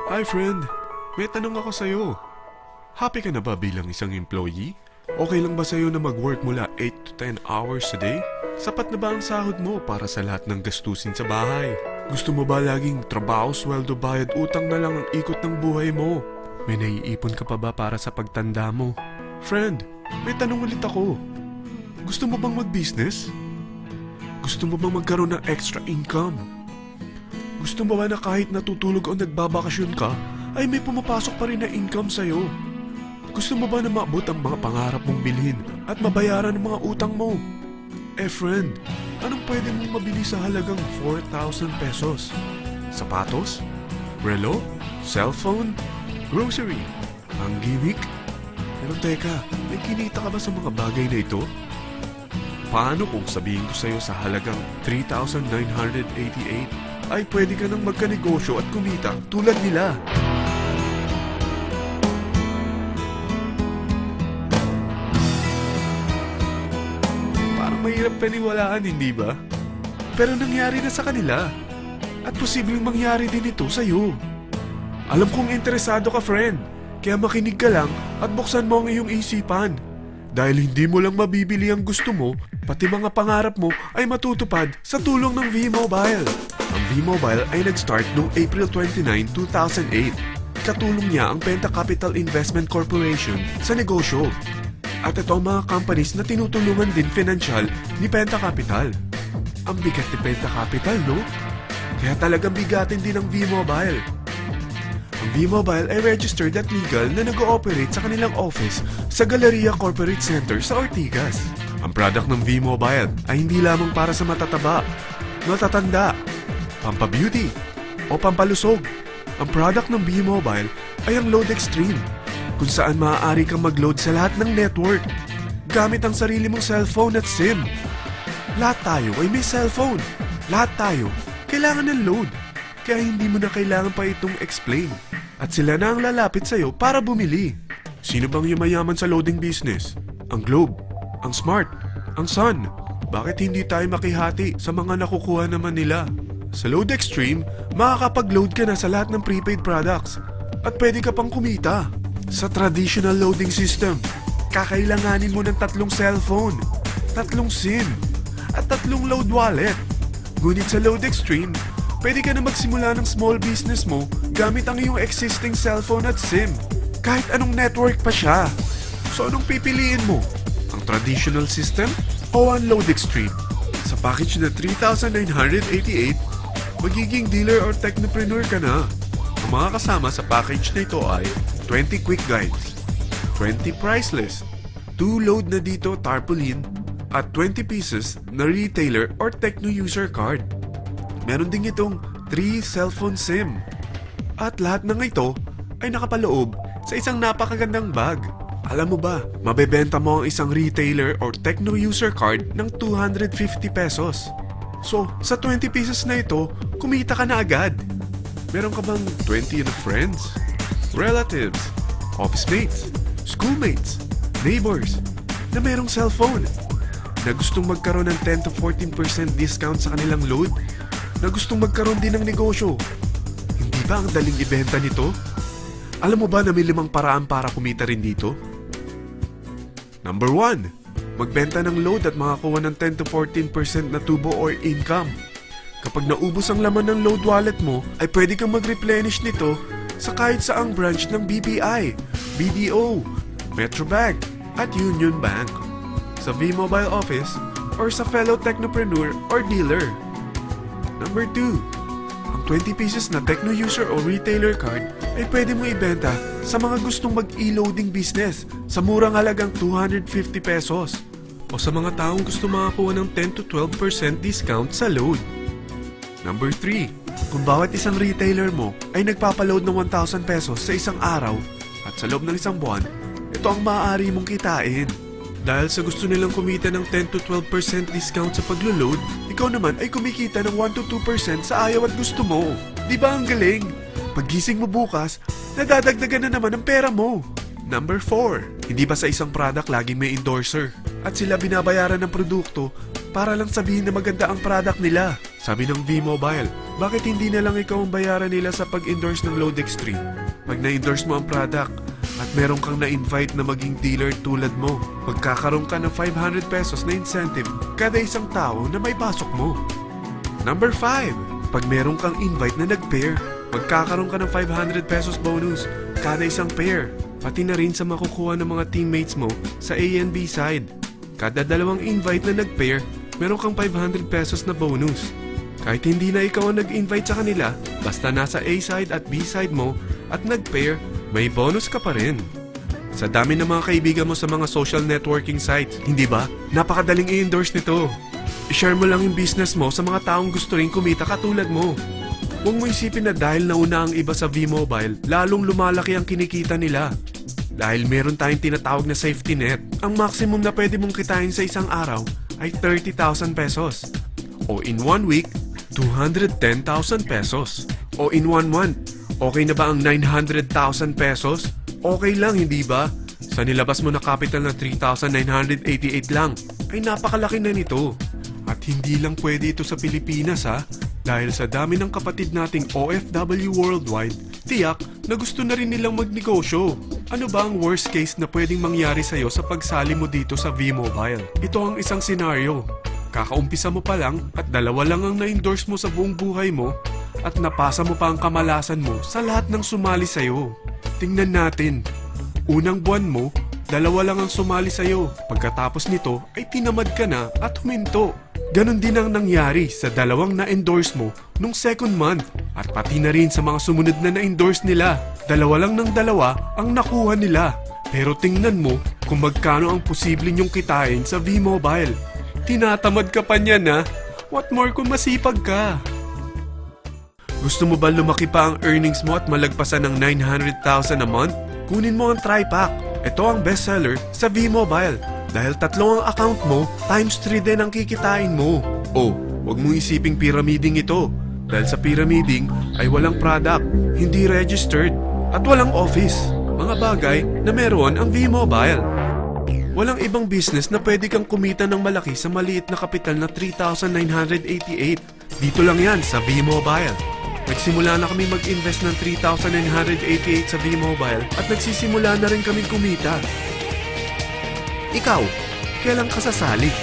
Hi friend, may tanong ako sa'yo. Happy ka na ba bilang isang employee? Okay lang ba sa'yo na mag-work mula 8 to 10 hours a day? Sapat na ba ang sahod mo para sa lahat ng gastusin sa bahay? Gusto mo ba laging trabaho, sweldo, bayad, utang na lang ang ikot ng buhay mo? May naiipon ka pa ba para sa pagtanda mo? Friend, may tanong ulit ako. Gusto mo bang mag-business? Gusto mo bang magkaroon ng extra income? Gusto mo ba na kahit natutulog o nagbabakasyon ka, ay may pumapasok pa rin na income sa'yo? Gusto mo ba na maabot ang mga pangarap mong bilhin at mabayaran ang mga utang mo? Friend, anong pwede mong mabili sa halagang 4,000 pesos? Sapatos? Relo? Cellphone? Grocery? Ang gimmick? Pero teka, may kinita ka ba sa mga bagay na ito? Paano kung sabihin ko sa'yo sa halagang 3,988 ay pwede ka nang magkanegosyo at kumita tulad nila? Parang mahirap paniwalaan, hindi ba? Pero nangyari na sa kanila. At posibleng mangyari din ito sa'yo. Alam kong interesado ka, friend. Kaya makinig ka lang at buksan mo ang iyong isipan. Dahil hindi mo lang mabibili ang gusto mo, pati mga pangarap mo ay matutupad sa tulong ng V-Mobile. Ang V-Mobile ay nag-start noong April 29, 2008. Katulong niya ang Penta Capital Investment Corporation sa negosyo. At ito ang mga companies na tinutulungan din financial ni Penta Capital. Ang bigat ni Penta Capital, no? Kaya talagang bigatin din ang V-Mobile. Ang V-Mobile ay registered at legal na nag-ooperate sa kanilang office sa Galleria Corporate Center sa Ortigas. Ang product ng V-Mobile ay hindi lamang para sa matataba, matatanda, pampabeauty, o pampalusog. Ang product ng V-Mobile ay ang Load Extreme, kung saan maaari kang mag-load sa lahat ng network gamit ang sarili mong cellphone at SIM. Lahat tayo ay may cellphone. Lahat tayo kailangan ng load. Kaya hindi mo na kailangan pa itong explain. At sila na ang lalapit sa'yo para bumili. Sino bang yumayaman sa loading business? Ang Globe, ang Smart, ang Sun. Bakit hindi tayo makihati sa mga nakukuha naman nila? Sa Load Extreme, makakapag-load ka na sa lahat ng prepaid products. At pwede ka pang kumita. Sa traditional loading system, kakailanganin mo ng 3 cellphone, 3 SIM, at 3 load wallet. Ngunit sa Load Extreme, pwede ka na magsimula ng small business mo gamit ang iyong existing cellphone at SIM. Kahit anong network pa siya. So anong pipiliin mo? Ang traditional system o ang Load Extreme? Sa package na 3,988, magiging dealer or technopreneur ka na. Ang mga kasama sa package na ito ay 20 quick guides, 20 price list, 2 load na dito tarpaulin, at 20 pieces na retailer or techno user card. Meron din itong 3 cellphone SIM. At lahat ng ito ay nakapaloob sa isang napakagandang bag. Alam mo ba, mabebenta mo ang isang retailer or techno user card ng 250 pesos. So, sa 20 pieces na ito, kumita ka na agad. Meron ka bang 20 na friends, relatives, office mates, schoolmates, neighbors na merong cellphone? Na gustong magkaroon ng 10 to 14% discount sa kanilang load? Na gustong magkaroon din ng negosyo? Hindi ba ang daling ibenta nito? Alam mo ba na may 5 paraan para kumita rin dito? Number 1. Magbenta ng load at makakuha ng 10 to 14% na tubo or income. Kapag naubos ang laman ng load wallet mo, ay pwede kang mag-replenish nito sa kahit saang branch ng BPI, BDO, Metrobank, at Union Bank, sa V-Mobile office, or sa fellow technopreneur or dealer. Number 2. Ang 20 pieces na techno user o retailer card ay pwede mo ibenta sa mga gustong mag-e-loading business sa murang halagang 250 pesos o sa mga taong gusto makakuha ng 10 to 12% discount sa load. Number 3. Kung bawat isang retailer mo ay nagpapaload ng 1,000 pesos sa isang araw at sa loob ng isang buwan, ito ang maaari mong kitain. Dahil sa gusto nilang kumita ng 10 to 12% discount sa paglo-load, ikaw naman ay kumikita ng 1 to 2% sa ayaw at gusto mo. Di ba ang galing? Paggising mo bukas, nadadagdagan na naman ang pera mo. Number 4. Hindi ba sa isang product laging may endorser? At sila binabayaran ng produkto para lang sabihin na maganda ang product nila. Sabi ng V-Mobile, Bakit hindi na lang ikaw ang bayaran nila sa pag-endorse ng Lodex Stream? Pag na-endorse mo ang product at meron kang na-invite na maging dealer tulad mo, magkakaroon ka ng 500 pesos na incentive kada isang tao na may pasok mo. Number 5. Pag meron kang invite na nag-pair, magkakaroon ka ng 500 pesos bonus kada isang pair. Pati na rin sa makukuha ng mga teammates mo sa A and B side. Kada dalawang invite na nag-pair, meron kang 500 pesos na bonus. Kahit hindi na ikaw ang nag-invite sa kanila, basta nasa A side at B side mo at nag-pair, may bonus ka pa rin. Sa dami ng mga kaibigan mo sa mga social networking sites, hindi ba? Napakadaling i-endorse nito. I-share mo lang yung business mo sa mga taong gusto rin kumita katulad mo. Huwag mo isipin na dahil nauna ang iba sa V-Mobile, lalong lumalaki ang kinikita nila. Dahil meron tayong tinatawag na safety net, ang maximum na pwede mong kitain sa isang araw ay 30,000 pesos. O in 1 week, 210,000 pesos. O in 1 month, okay na ba ang 900,000 pesos? Okay lang, hindi ba? Sa nilabas mo na capital na 3,988 lang, ay napakalaki na nito. At hindi lang pwede ito sa Pilipinas ha, dahil sa dami ng kapatid nating OFW worldwide, tiyak na gusto na rin nilang magnegosyo. Ano ba ang worst case na pwedeng mangyari sa'yo sa pagsali mo dito sa V-Mobile? Ito ang isang senaryo. Kakaumpisa mo pa lang at dalawa lang ang na-endorse mo sa buong buhay mo at napasa mo pa ang kamalasan mo sa lahat ng sumali sa'yo. Tingnan natin. Unang buwan mo, dalawa lang ang sumali sa'yo. Pagkatapos nito ay tinamad ka na at huminto. Ganon din ang nangyari sa dalawang na-endorse mo nung second month at pati na rin sa mga sumunod na na-endorse nila. Dalawa lang ng dalawa ang nakuha nila. Pero tingnan mo kung magkano ang posible nyong kitain sa V-Mobile. Tinatamad ka pa niyan ha? What more kung masipag ka? Gusto mo ba lumaki pa ang earnings mo at malagpasan ng 900,000 a month? Kunin mo ang TriPack. Ito ang bestseller sa V-Mobile. Dahil 3 ang account mo, times 3 din ang kikitain mo. Oh, huwag mong isiping pyramiding ito. Dahil sa pyramiding ay walang product, hindi registered, at walang office. Mga bagay na meron ang V-Mobile. Walang ibang business na pwede kang kumita ng malaki sa maliit na kapital na 3,988. Dito lang yan sa V-Mobile. Nagsimula na kami mag-invest ng 3,988 sa V-Mobile at nagsisimula na rin kami kumita. Ikaw, kailan ka sasali?